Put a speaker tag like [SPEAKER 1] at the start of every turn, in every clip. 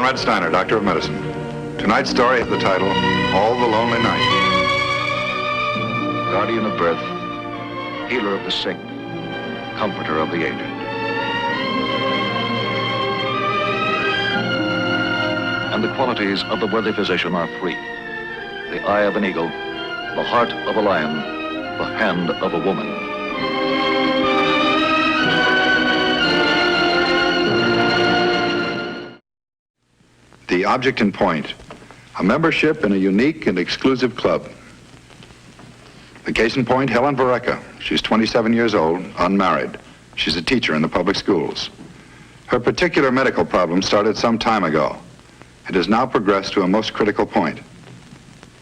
[SPEAKER 1] Conrad Steiner, Doctor of Medicine. Tonight's story has the title, All the Lonely Night.
[SPEAKER 2] Guardian of birth, healer of the sick, comforter of the aged. And the qualities of the worthy physician are three. The eye of an eagle, the heart of a lion, the hand of a woman.
[SPEAKER 1] The object in point, a membership in a unique and exclusive club. The case in point, Helen Varecka. She's 27 years old, unmarried. She's a teacher in the public schools. Her particular medical problem started some time ago. It has now progressed to a most critical point.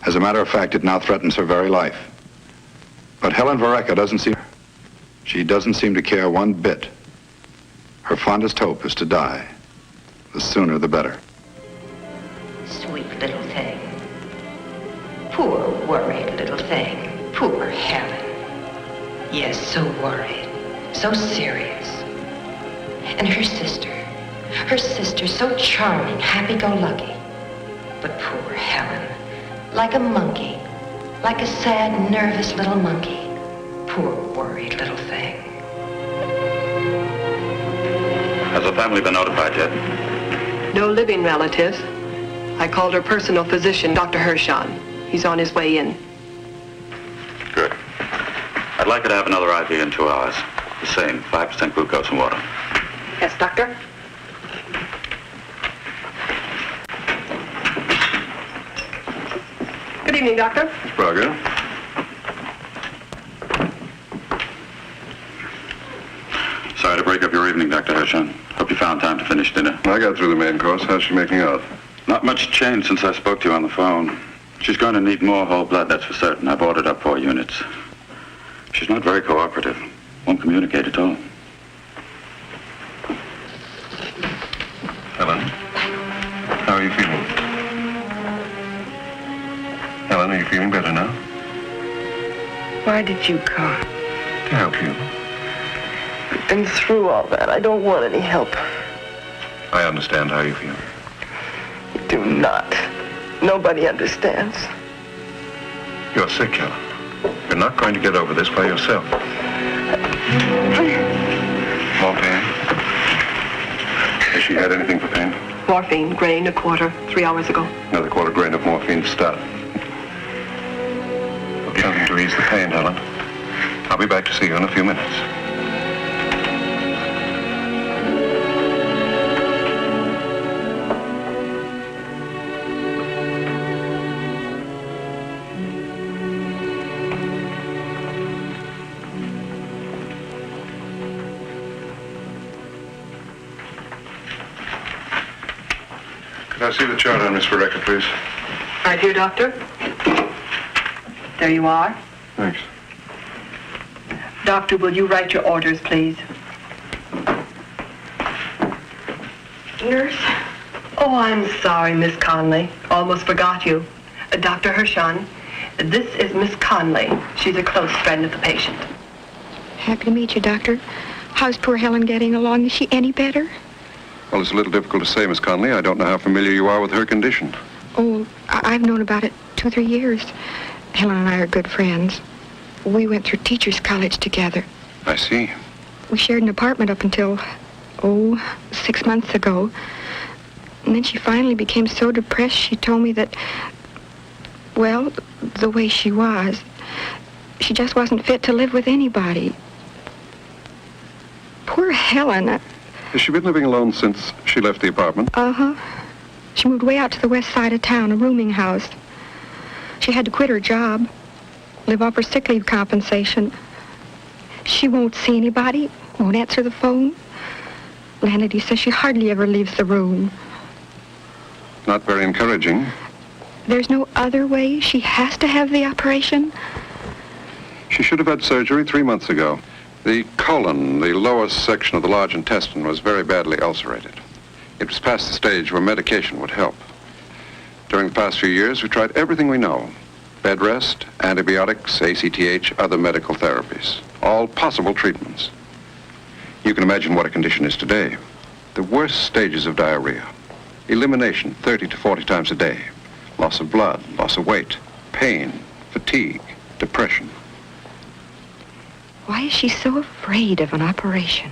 [SPEAKER 1] As a matter of fact, it now threatens her very life. But Helen Varecka she doesn't seem to care one bit. Her fondest hope is to die. The sooner the better.
[SPEAKER 3] Sweet little thing. Poor worried little thing. Poor Helen. Yes, so worried. So serious. And her sister, so charming, happy-go-lucky. But poor Helen, like a monkey, like a sad, nervous little monkey. Poor worried little thing.
[SPEAKER 4] Has the family been notified yet?
[SPEAKER 5] No living relatives. I called her personal physician, Dr. Hershon. He's on his way in.
[SPEAKER 4] Good. I'd like her to have another IV in 2 hours. The same, 5% glucose and water.
[SPEAKER 5] Yes, doctor? Good evening, doctor.
[SPEAKER 1] Sprague.
[SPEAKER 4] Sorry to break up your evening, Dr. Hershon. Hope you found time to finish dinner.
[SPEAKER 1] I got through the main course. How's she making out?
[SPEAKER 4] Not much change since I spoke to you on the phone. She's going to need more whole blood, that's for certain. I've ordered up 4 units. She's not very cooperative. Won't communicate at all.
[SPEAKER 1] Helen, how are you feeling? Helen, are you feeling better now?
[SPEAKER 5] Why did you come?
[SPEAKER 1] To help you.
[SPEAKER 5] I've been through all that. I don't want any help.
[SPEAKER 1] I understand how you feel.
[SPEAKER 5] You do not. Nobody understands.
[SPEAKER 1] You're sick, Helen. You're not going to get over this by yourself. More pain? Has she had anything for pain?
[SPEAKER 5] Morphine, grain, a quarter, 3 hours ago.
[SPEAKER 1] Another quarter grain of morphine to start. Something to ease the pain, Helen. I'll be back to see you in a few minutes. Could I see the chart on Miss Varecka, please?
[SPEAKER 5] Right here, doctor. There you are.
[SPEAKER 1] Thanks.
[SPEAKER 5] Doctor, will you write your orders, please? Nurse? Oh, I'm sorry, Miss Conley. Almost forgot you. Dr. Hershon, this is Miss Conley. She's a close friend of the patient.
[SPEAKER 6] Happy to meet you, Doctor. How's poor Helen getting along? Is she any better?
[SPEAKER 1] Well, it's a little difficult to say, Miss Conley. I don't know how familiar you are with her condition.
[SPEAKER 6] Oh, I've known about it 2-3 years. Helen and I are good friends. We went through teachers' college together.
[SPEAKER 1] I see.
[SPEAKER 6] We shared an apartment up until, 6 months ago. And then she finally became so depressed, she told me that, well, the way she was, she just wasn't fit to live with anybody. Poor Helen.
[SPEAKER 1] Has she been living alone since she left the apartment?
[SPEAKER 6] Uh-huh. She moved way out to the west side of town, a rooming house. She had to quit her job, live off her sick leave compensation. She won't see anybody, won't answer the phone. Lanity says she hardly ever leaves the room.
[SPEAKER 1] Not very encouraging.
[SPEAKER 6] There's no other way? She has to have the operation?
[SPEAKER 1] She should have had surgery 3 months ago. The colon, the lowest section of the large intestine, was very badly ulcerated. It was past the stage where medication would help. During the past few years, we tried everything we know. Bed rest, antibiotics, ACTH, other medical therapies. All possible treatments. You can imagine what a condition is today. The worst stages of diarrhea.
[SPEAKER 7] elimination 30 to 40 times a day, loss of blood, loss of weight, pain, fatigue, depression.
[SPEAKER 6] Why is she so afraid of an operation?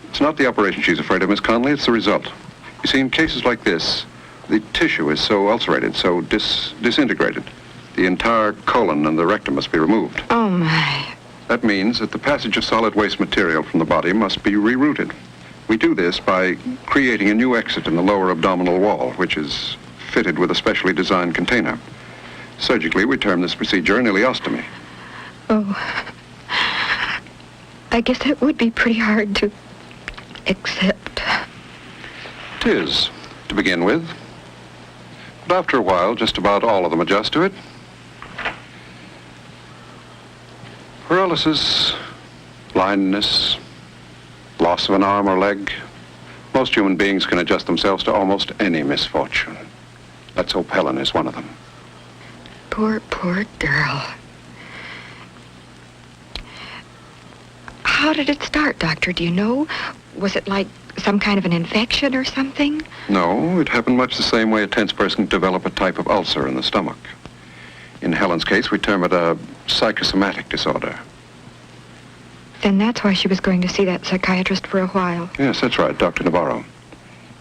[SPEAKER 7] It's not the operation she's afraid of, Miss Conley, it's the result. You see, in cases like this, the tissue is so ulcerated, so disintegrated. The entire colon and the rectum must be removed.
[SPEAKER 6] Oh, my.
[SPEAKER 7] That means that the passage of solid waste material from the body must be rerouted. We do this by creating a new exit in the lower abdominal wall, which is fitted with a specially designed container. Surgically, we term this procedure an ileostomy.
[SPEAKER 6] Oh, I guess that would be pretty hard to accept.
[SPEAKER 7] It is, to begin with. But after a while, just about all of them adjust to it. Paralysis, blindness, loss of an arm or leg. Most human beings can adjust themselves to almost any misfortune. Let's hope Helen is one of them.
[SPEAKER 6] Poor, poor girl. How did it start, Doctor? Do you know? Was it like some kind of an infection or something?
[SPEAKER 7] No, it happened much the same way a tense person can develop a type of ulcer in the stomach. In Helen's case, we term it a psychosomatic disorder.
[SPEAKER 6] Then that's why she was going to see that psychiatrist for a while.
[SPEAKER 7] Yes, that's right, Dr. Navarro.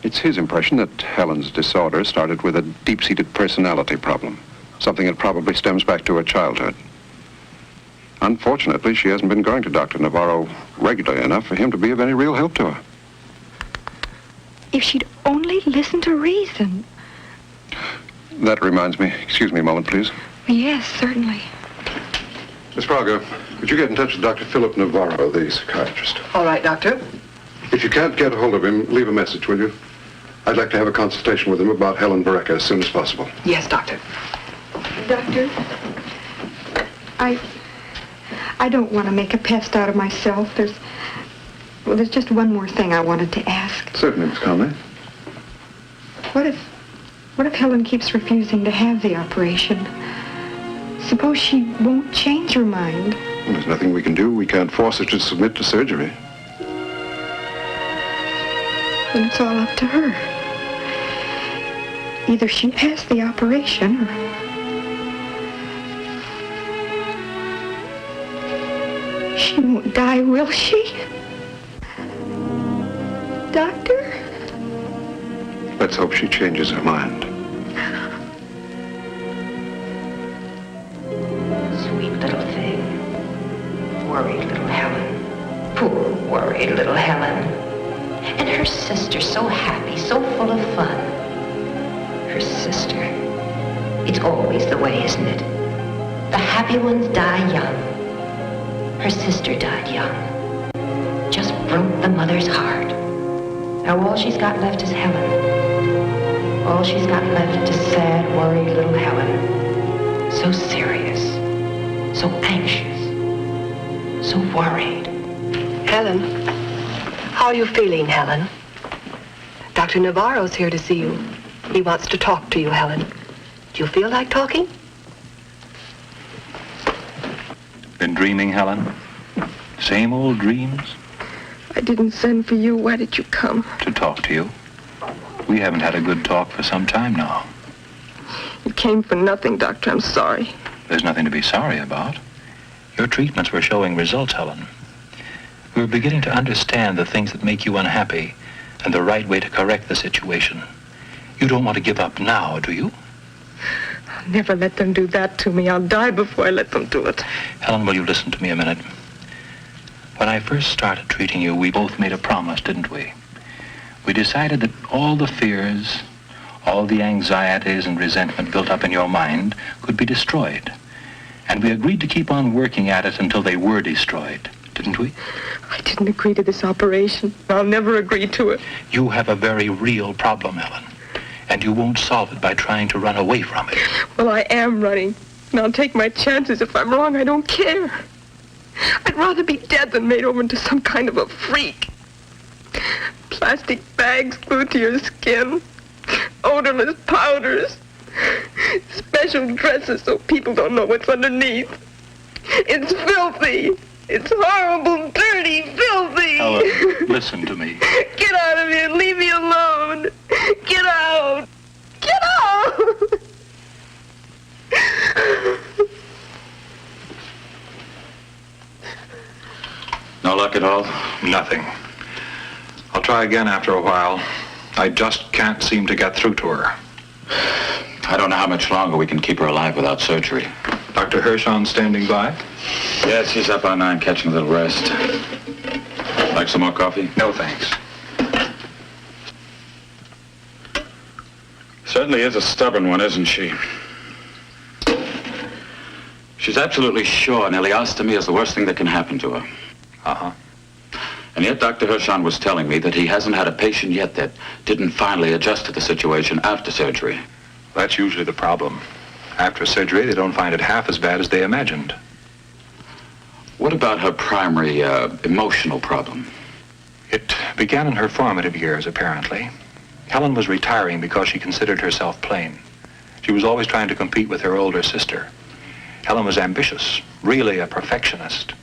[SPEAKER 7] It's his impression that Helen's disorder started with a deep-seated personality problem, something that probably stems back to her childhood. Unfortunately, she hasn't been going to Dr. Navarro regularly enough for him to be of any real help to her.
[SPEAKER 6] If she'd only listen to reason.
[SPEAKER 7] That reminds me. Excuse me a moment, please.
[SPEAKER 6] Yes, certainly.
[SPEAKER 7] Miss Praga, could you get in touch with Dr. Philip Navarro, the psychiatrist?
[SPEAKER 5] All right, Doctor.
[SPEAKER 7] If you can't get a hold of him, leave a message, will you? I'd like to have a consultation with him about Helen Vereka as soon as possible.
[SPEAKER 5] Yes, Doctor.
[SPEAKER 6] Doctor, I don't want to make a pest out of myself. There's just one more thing I wanted to ask.
[SPEAKER 7] Certainly, Miss Conley.
[SPEAKER 6] What if Helen keeps refusing to have the operation? Suppose she won't change her mind.
[SPEAKER 7] Well, there's nothing we can do. We can't force her to submit to surgery.
[SPEAKER 6] Then it's all up to her. Either she has the operation or... She won't die, will she? Doctor?
[SPEAKER 7] Let's hope she changes her mind.
[SPEAKER 3] Sweet little thing. Worried little Helen. Poor worried little Helen. And her sister so happy, so full of fun. Her sister. It's always the way, isn't it? The happy ones die young. Her sister died young. Just broke the mother's heart. Now all she's got left is Helen. All she's got left is sad, worried little Helen. So serious. So anxious. So worried.
[SPEAKER 5] Helen, how are you feeling, Helen? Dr. Navarro's here to see you. He wants to talk to you, Helen. Do you feel like talking?
[SPEAKER 8] Been dreaming, Helen? Same old dreams?
[SPEAKER 6] I didn't send for you. Why did you come?
[SPEAKER 8] To talk to you. We haven't had a good talk for some time now.
[SPEAKER 6] You came for nothing, Doctor. I'm sorry.
[SPEAKER 8] There's nothing to be sorry about. Your treatments were showing results, Helen. We're beginning to understand the things that make you unhappy and the right way to correct the situation. You don't want to give up now, do you?
[SPEAKER 6] I'll never let them do that to me. I'll die before I let them do it.
[SPEAKER 8] Helen, will you listen to me a minute? When I first started treating you, we both made a promise, didn't we? We decided that all the fears, all the anxieties and resentment built up in your mind could be destroyed. And we agreed to keep on working at it until they were destroyed, didn't we?
[SPEAKER 6] I didn't agree to this operation. I'll never agree to it.
[SPEAKER 8] You have a very real problem, Helen. And you won't solve it by trying to run away from it.
[SPEAKER 6] Well, I am running. And I'll take my chances. If I'm wrong, I don't care. I'd rather be dead than made over into some kind of a freak. Plastic bags glued to your skin. Odorless powders. Special dresses so people don't know what's underneath. It's filthy. It's horrible, dirty, filthy.
[SPEAKER 8] Helen, listen to me.
[SPEAKER 6] Get out of here. Leave me alone. Get out.
[SPEAKER 4] luck at all?
[SPEAKER 8] Nothing. I'll try again after a while. I just can't seem to get through to her.
[SPEAKER 4] I don't know how much longer we can keep her alive without surgery.
[SPEAKER 8] Dr. Hirschon standing by?
[SPEAKER 4] Yes, he's up on 9 catching a little rest. Like some more coffee?
[SPEAKER 8] No, thanks.
[SPEAKER 4] Certainly is a stubborn one, isn't she? She's absolutely sure an ileostomy is the worst thing that can happen to her.
[SPEAKER 8] Uh-huh.
[SPEAKER 4] And yet Dr. Hirschon was telling me that he hasn't had a patient yet that didn't finally adjust to the situation after surgery.
[SPEAKER 8] That's usually the problem. After surgery, they don't find it half as bad as they imagined.
[SPEAKER 4] What about her primary emotional problem?
[SPEAKER 8] It began in her formative years, apparently. Helen was retiring because she considered herself plain. She was always trying to compete with her older sister. Helen was ambitious, really a perfectionist.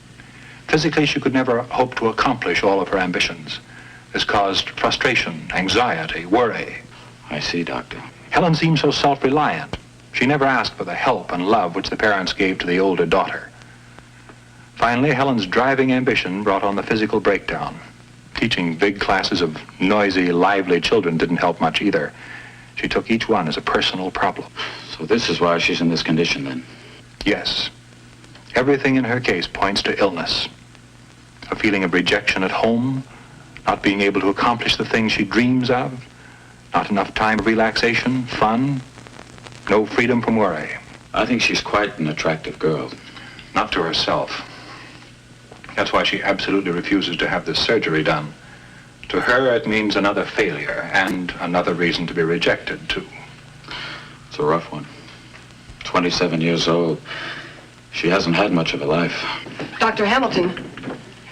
[SPEAKER 8] Physically, she could never hope to accomplish all of her ambitions. This caused frustration, anxiety, worry.
[SPEAKER 4] I see, Doctor.
[SPEAKER 8] Helen seemed so self-reliant. She never asked for the help and love which the parents gave to the older daughter. Finally, Helen's driving ambition brought on the physical breakdown. Teaching big classes of noisy, lively children didn't help much either. She took each one as a personal problem.
[SPEAKER 4] So this is why she's in this condition, then?
[SPEAKER 8] Yes. Everything in her case points to illness. A feeling of rejection at home, not being able to accomplish the things she dreams of, not enough time for relaxation, fun, no freedom from worry.
[SPEAKER 4] I think she's quite an attractive girl.
[SPEAKER 8] Not to herself. That's why she absolutely refuses to have this surgery done. To her, it means another failure and another reason to be rejected, too.
[SPEAKER 4] It's a rough one. 27 years old. She hasn't had much of a life.
[SPEAKER 5] Dr. Hamilton,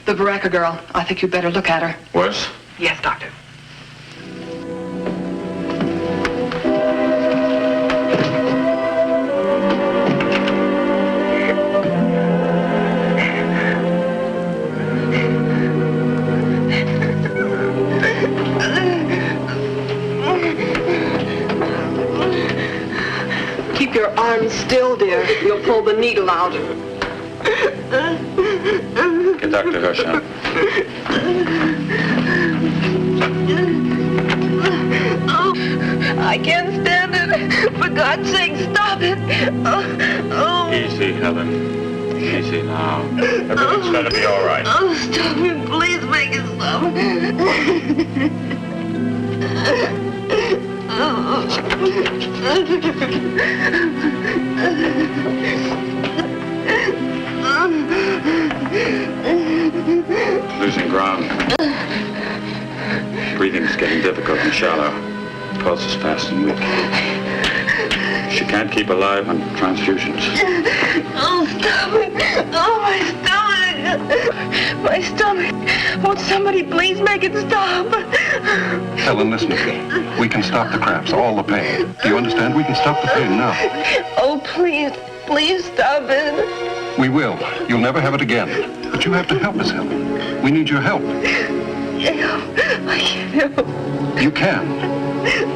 [SPEAKER 5] the Baraka girl. I think you'd better look at her.
[SPEAKER 4] Worse?
[SPEAKER 5] Yes, doctor. Keep your arms still, dear. You'll pull the needle out.
[SPEAKER 4] Get Dr. Hirschon.
[SPEAKER 5] I can't stand it. For God's sake, stop it.
[SPEAKER 4] Easy, Helen. Easy now. Everything's gonna be all right.
[SPEAKER 5] Oh, stop it. Please make it stop.
[SPEAKER 4] Losing ground. Breathing's getting difficult and shallow. Pulse is fast and weak. She can't keep alive on transfusions.
[SPEAKER 5] Oh, stop it. Oh, my stomach. My stomach. Won't somebody please make it stop?
[SPEAKER 7] Helen, listen to me. We can stop the cramps, all the pain. Do you understand? We can stop the pain now.
[SPEAKER 5] Oh, please. Please stop it.
[SPEAKER 7] We will. You'll never have it again. But you have to help us, Helen. We need your help.
[SPEAKER 5] I can't help.
[SPEAKER 7] You can.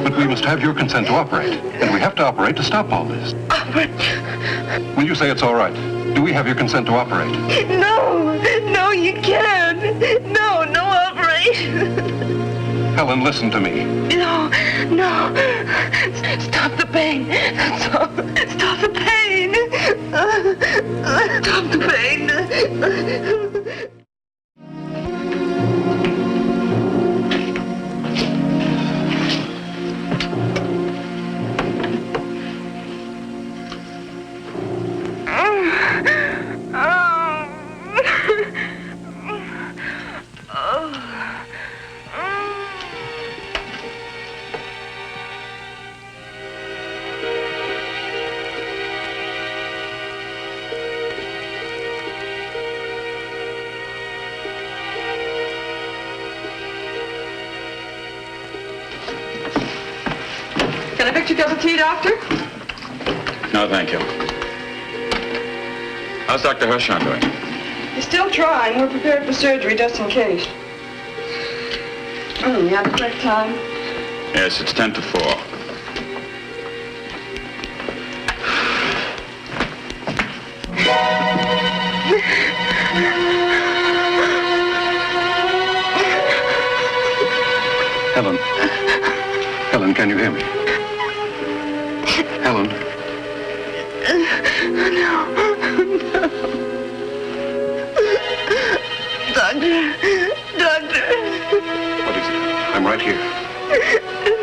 [SPEAKER 7] But we must have your consent to operate. And we have to operate to stop all this. Will you say it's all right? Do we have your consent to operate?
[SPEAKER 5] No. No, you can't. No, no operation.
[SPEAKER 7] Helen, listen to me.
[SPEAKER 5] No. Stop the pain. That's all. Stop the pain. Stop the pain. Can I fix your cup of tea, doctor?
[SPEAKER 4] No, thank you. How's Dr. Hirschon doing?
[SPEAKER 5] He's still trying. We're prepared for surgery just in case. You have the correct time?
[SPEAKER 4] Yes, it's 10 to 4.
[SPEAKER 7] Helen. Helen, can you hear me? Helen.
[SPEAKER 5] Doctor.
[SPEAKER 7] What is it? I'm right here.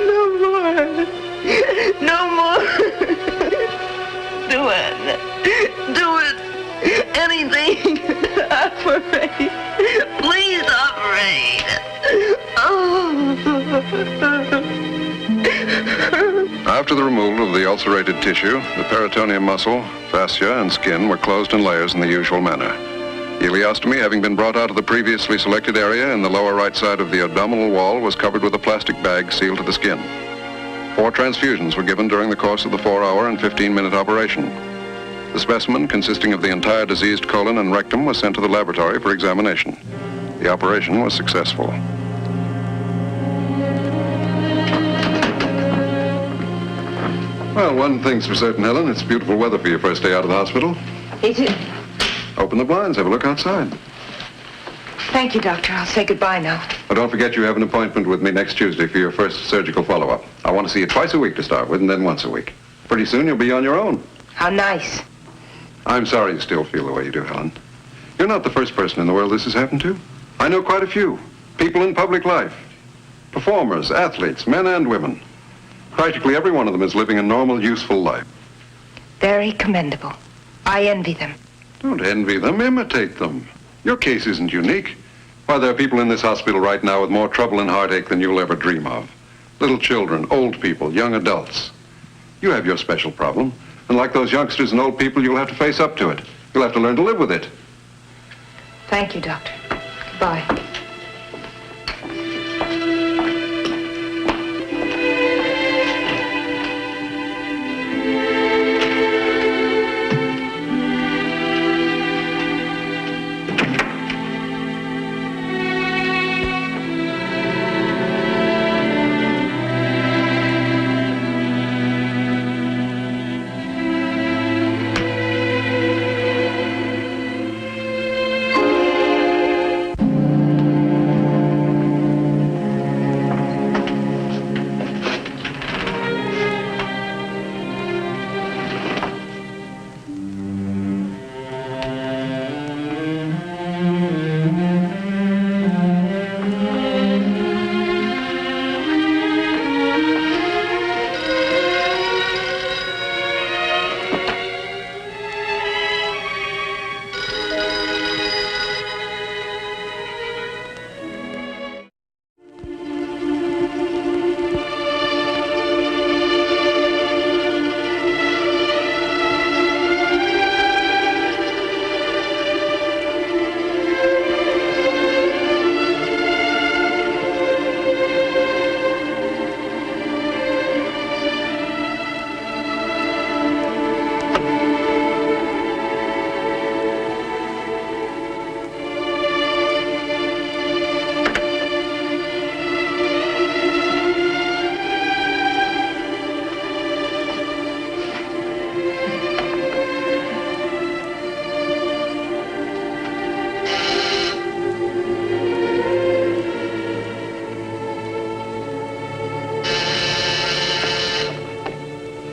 [SPEAKER 5] No more. No more. Do it. Anything. Operate. Please operate.
[SPEAKER 7] After the removal of the ulcerated tissue, the peritoneum muscle, fascia, and skin were closed in layers in the usual manner. Ileostomy, having been brought out of the previously selected area in the lower right side of the abdominal wall, was covered with a plastic bag sealed to the skin. 4 transfusions were given during the course of the 4-hour and 15-minute operation. The specimen, consisting of the entire diseased colon and rectum, was sent to the laboratory for examination. The operation was successful. Well, one thing's for certain, Helen. It's beautiful weather for your first day out of the hospital.
[SPEAKER 5] Is it?
[SPEAKER 7] Open the blinds, have a look outside.
[SPEAKER 5] Thank you, Doctor. I'll say goodbye now.
[SPEAKER 7] Oh, don't forget you have an appointment with me next Tuesday for your first surgical follow-up. I want to see you twice a week to start with, and then once a week. Pretty soon you'll be on your own.
[SPEAKER 5] How nice.
[SPEAKER 7] I'm sorry you still feel the way you do, Helen. You're not the first person in the world this has happened to. I know quite a few. People in public life. Performers, athletes, men and women. Practically every one of them is living a normal, useful life.
[SPEAKER 5] Very commendable. I envy them.
[SPEAKER 7] Don't envy them, imitate them. Your case isn't unique. Why, there are people in this hospital right now with more trouble and heartache than you'll ever dream of. Little children, old people, young adults. You have your special problem. And like those youngsters and old people, you'll have to face up to it. You'll have to learn to live with it.
[SPEAKER 5] Thank you, Doctor. Goodbye.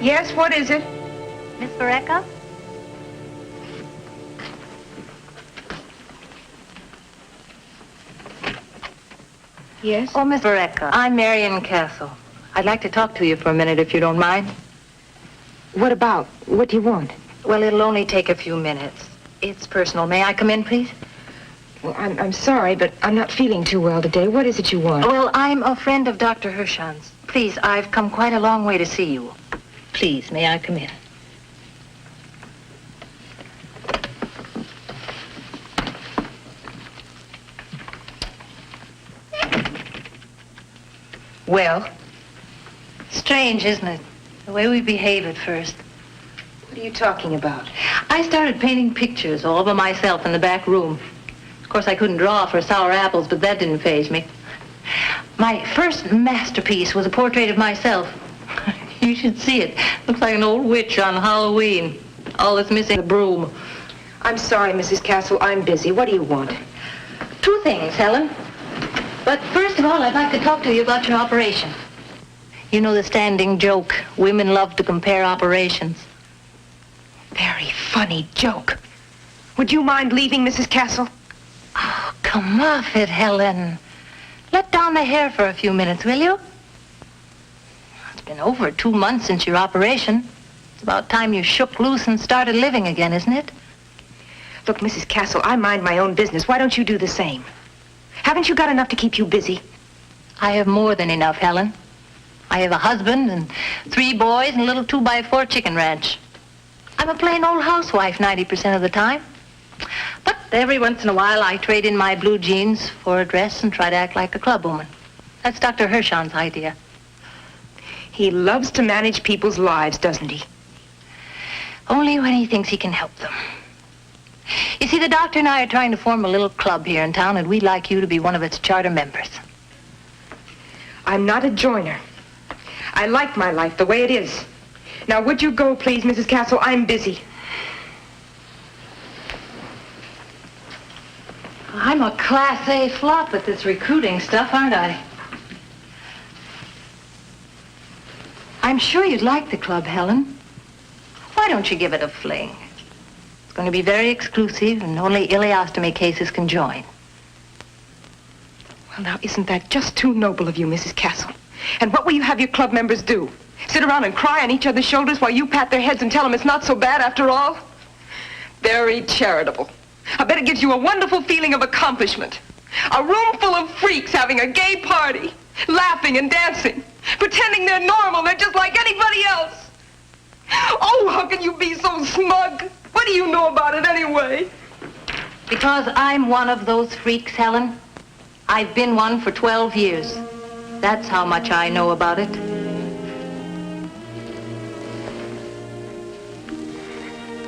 [SPEAKER 5] Yes, what is it?
[SPEAKER 9] Miss Vareca?
[SPEAKER 6] Yes?
[SPEAKER 9] Oh, Miss Vareca, I'm Marion Castle. I'd like to talk to you for a minute, if you don't mind.
[SPEAKER 5] What about? What do you want?
[SPEAKER 9] Well, it'll only take a few minutes. It's personal. May I come in, please?
[SPEAKER 5] Well, I'm sorry, but I'm not feeling too well today. What is it you want?
[SPEAKER 9] Well, I'm a friend of Dr. Hirschon's. Please, I've come quite a long way to see you. Please, may I come in? Well, strange, isn't it? The way we behave at first.
[SPEAKER 5] What are you talking about?
[SPEAKER 9] I started painting pictures all by myself in the back room. Of course, I couldn't draw for sour apples, but that didn't faze me. My first masterpiece was a portrait of myself. You should see it. Looks like an old witch on Halloween. All that's missing is a broom.
[SPEAKER 5] I'm sorry, Mrs. Castle. I'm busy. What do you want?
[SPEAKER 9] Two things, Helen. But first of all, I'd like to talk to you about your operation. You know the standing joke. Women love to compare operations.
[SPEAKER 5] Very funny joke. Would you mind leaving, Mrs. Castle?
[SPEAKER 9] Oh, come off it, Helen. Let down the hair for a few minutes, will you? It's been over 2 months since your operation. It's about time you shook loose and started living again, isn't it?
[SPEAKER 5] Look, Mrs. Castle, I mind my own business. Why don't you do the same? Haven't you got enough to keep you busy?
[SPEAKER 9] I have more than enough, Helen. I have a husband and 3 boys and a little 2x4 chicken ranch. I'm a plain old housewife 90% of the time. But every once in a while, I trade in my blue jeans for a dress and try to act like a clubwoman. That's Dr. Hirschon's idea.
[SPEAKER 5] He loves to manage people's lives, doesn't he?
[SPEAKER 9] Only when he thinks he can help them. You see, the doctor and I are trying to form a little club here in town, and we'd like you to be one of its charter members.
[SPEAKER 5] I'm not a joiner. I like my life the way it is. Now, would you go, please, Mrs. Castle? I'm busy.
[SPEAKER 9] I'm a Class A flop at this recruiting stuff, aren't I? I'm sure you'd like the club, Helen. Why don't you give it a fling? It's going to be very exclusive, and only ileostomy cases can join.
[SPEAKER 5] Well, now, isn't that just too noble of you, Mrs. Castle? And what will you have your club members do? Sit around and cry on each other's shoulders while you pat their heads and tell them it's not so bad after all? Very charitable. I bet it gives you a wonderful feeling of accomplishment. A room full of freaks having a gay party, laughing and dancing, pretending they're normal, they're just like anybody else. Oh, how can you be so smug? What do you know about it anyway?
[SPEAKER 9] Because I'm one of those freaks, Helen. I've been one for 12 years. That's how much I know about it.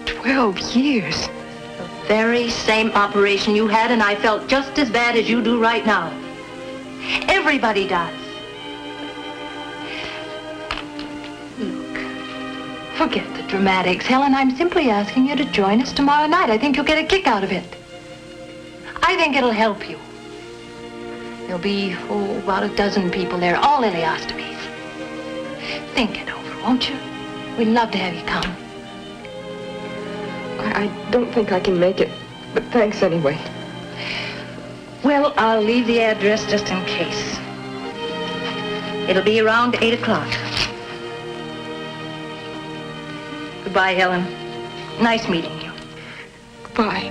[SPEAKER 5] 12 years?
[SPEAKER 9] The very same operation you had, and I felt just as bad as you do right now. Everybody does. Look, forget the dramatics, Helen. I'm simply asking you to join us tomorrow night. I think you'll get a kick out of it. I think it'll help you. There'll be, about a dozen people there, all ileostomies. Think it over, won't you? We'd love to have you come.
[SPEAKER 5] I don't think I can make it, but thanks anyway.
[SPEAKER 9] Well, I'll leave the address just in case. It'll be around 8 o'clock. Goodbye, Helen. Nice meeting you.
[SPEAKER 5] Goodbye.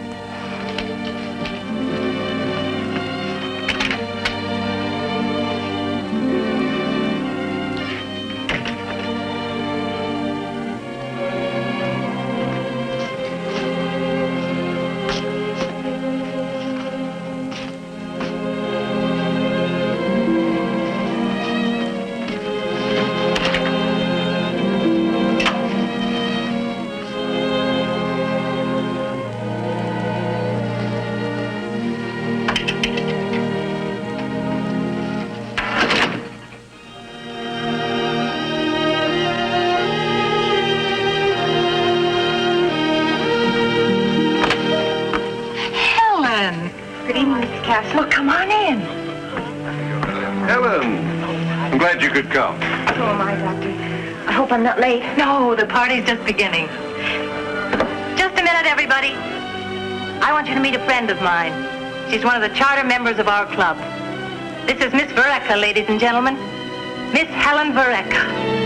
[SPEAKER 5] Well, come on in.
[SPEAKER 7] Helen, I'm glad you could come.
[SPEAKER 5] Oh, my doctor. I hope I'm not late.
[SPEAKER 9] No, the party's just beginning. Just a minute, everybody. I want you to meet a friend of mine. She's one of the charter members of our club. This is Miss Vereca, ladies and gentlemen. Miss Helen Vereca.